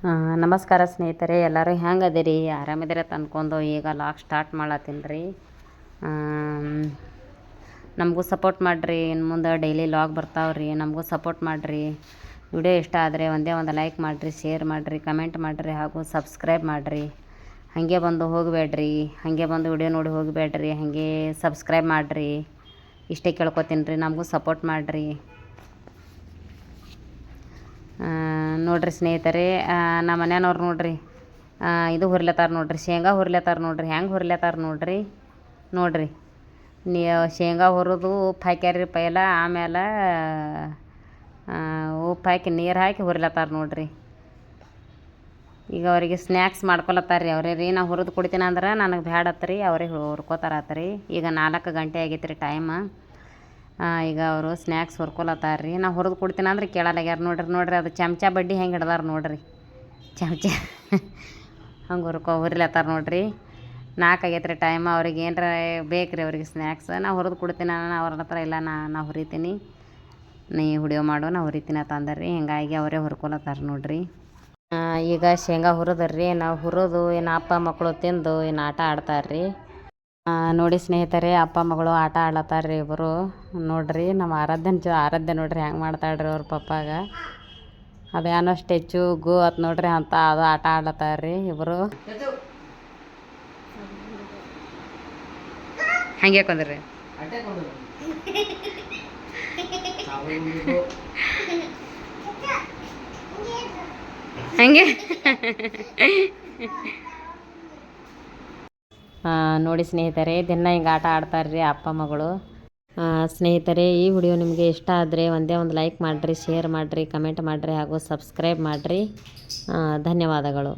ನಮಸ್ಕಾರ ಸ್ನೇಹಿತರೆ, ಎಲ್ಲರೂ ಹೆಂಗದಿರಿ? ಆರಾಮಿದ್ದೀರ ತಂದ್ಕೊಂಡು ಈಗ ಲಾಗ್ ಸ್ಟಾರ್ಟ್ ಮಾಡತ್ತೀನಿ ರೀ. ನಮಗೂ ಸಪೋರ್ಟ್ ಮಾಡಿರಿ. ಇನ್ನು ಮುಂದೆ ಡೈಲಿ ಲಾಗ್ ಬರ್ತಾವ್ರಿ. ನಮಗೂ ಸಪೋರ್ಟ್ ಮಾಡಿರಿ. ವಿಡಿಯೋ ಇಷ್ಟ ಆದರೆ ಒಂದೇ ಒಂದು ಲೈಕ್ ಮಾಡಿರಿ, ಶೇರ್ ಮಾಡಿರಿ, ಕಮೆಂಟ್ ಮಾಡಿರಿ ಹಾಗೂ ಸಬ್ಸ್ಕ್ರೈಬ್ ಮಾಡಿರಿ. ಹಾಗೆ ಬಂದು ಹೋಗಬೇಡ್ರಿ, ಹಾಗೆ ಬಂದು ವಿಡಿಯೋ ನೋಡಿ ಹೋಗಬೇಡ್ರಿ, ಹಾಗೆ ಸಬ್ಸ್ಕ್ರೈಬ್ ಮಾಡಿರಿ. ಇಷ್ಟೇ ಕೇಳ್ಕೊತೀನಿ ರೀ, ನಮಗೂ ಸಪೋರ್ಟ್ ಮಾಡಿರಿ. ನೋಡ್ರಿ ಸ್ನೇಹಿತರೆ, ನಮ್ಮ ಮನೆಯವ್ರು ನೋಡ್ರಿ ಇದು ಹುರ್ಲತ್ತಾರ ನೋಡ್ರಿ, ಶೇಂಗಾ ಹುರ್ಲತ್ತಾರ ನೋಡ್ರಿ. ಹೆಂಗೆ ಹುರ್ಲತ್ತಾರ ನೋಡ್ರಿ. ಶೇಂಗಾ ಹುರಿದು ಉಪ್ಪು ಹಾಕ್ಯಾರ್ರಿ ಪೈಲ, ಆಮೇಲೆ ಉಪ್ಪು ಹಾಕಿ ನೀರು ಹಾಕಿ ಹುರ್ಲತ್ತಾರ ನೋಡ್ರಿ. ಈಗ ಅವರಿಗೆ ಸ್ನ್ಯಾಕ್ಸ್ ಮಾಡ್ಕೊಳತ್ತಾರ ಅವರೇ ರೀ. ನಾ ಹುರಿದು ಕುಡಿತೀನಿ ಅಂದ್ರೆ ನನಗೆ ಬ್ಯಾಡತ್ರಿ, ಅವರೇ ಹುರ್ಕೋತಾರತ್ರಿ. ಈಗ 4 ಗಂಟೆ ಆಗೈತೆ ರೀ ಟೈಮ್. ಈಗ ಅವರು ಸ್ನ್ಯಾಕ್ಸ್ ಹುರ್ಕೊಲತ್ತಾರ ರೀ. ನಾ ಹುರಿದು ಕೊಡ್ತೀನಿ ಅಂದ್ರೆ ಕೇಳಲ್ಲಾಗ್ಯಾರ ನೋಡ್ರಿ. ಅದು ಚಮಚ ಬಡ್ಡಿ ಹೆಂಗೆ ಹಿಡ್ದಾರ ನೋಡ್ರಿ, ಚಮಚ ಹಂಗೆ ಹುರಿಲತ್ತಾರ ನೋಡ್ರಿ. 4 ಆಗೈತೆ ರೀ ಟೈಮ್. ಅವ್ರಿಗೆ ಏನರ ಬೇಕು ರೀ ಅವ್ರಿಗೆ ಸ್ನ್ಯಾಕ್ಸ್. ನಾ ಹುರಿದು ಕೊಡ್ತೀನಿ, ಅವ್ರ ಹತ್ರ ಇಲ್ಲ, ನಾ ಹುರಿತೀನಿ, ನೀ ವಿಡಿಯೋ ಮಾಡು, ನಾ ಹುರಿತೀನಿ ಅಂತ ಅಂದರಿ. ಹಿಂಗಾಗಿ ಅವರೇ ಹುರ್ಕೊಲತ್ತಾರ ನೋಡ್ರಿ. ಈಗ ಶೇಂಗಾ ಹುರಿದ್ರಿ. ನಾವು ಹುರಿದು ಇನ್ನು ಅಪ್ಪ ಮಕ್ಕಳು ತಿಂದು ಇನ್ನು ಆಟ ಆಡ್ತಾರ್ರಿ. ನೋಡಿ ಸ್ನೇಹಿತರೆ, ಅಪ್ಪ ಮಗಳು ಆಟ ಆಡ್ಲತ್ತಾರ್ರಿ ಇಬ್ಬರು. ನೋಡ್ರಿ ನಮ್ಮ ಆರಾಧ್ಯ ನೋಡ್ರಿ ಹೆಂಗೆ ಮಾಡ್ತಾಳ್ರಿ ಅವ್ರ ಪಪ್ಪಾಗ. ಅದೇನೋ ಸ್ಟೆಚ್ಚು ಗೋ ಅತ್ ನೋಡ್ರಿ ಅಂತ ಅದು ಆಟ ಆಡ್ಲತ್ತಾರ್ರಿ ಇಬ್ಬರು. ಹಂಗೆ ಕೊಂದ್ರಿ ಹಂಗೆ ನೋಡಿ ಸ್ನೇಹಿತರೆ, ದಿನ ಹಿಂಗೆ ಆಟ ಆಡ್ತಾರ್ರಿ ಅಪ್ಪ ಮಗಳು. ಸ್ನೇಹಿತರೆ, ಈ ವಿಡಿಯೋ ನಿಮಗೆ ಇಷ್ಟ ಆದರೆ ಒಂದೇ ಒಂದು ಲೈಕ್ ಮಾಡಿರಿ, ಶೇರ್ ಮಾಡಿರಿ, ಕಮೆಂಟ್ ಮಾಡಿರಿ ಹಾಗೂ ಸಬ್ಸ್ಕ್ರೈಬ್ ಮಾಡಿರಿ. ಧನ್ಯವಾದಗಳು.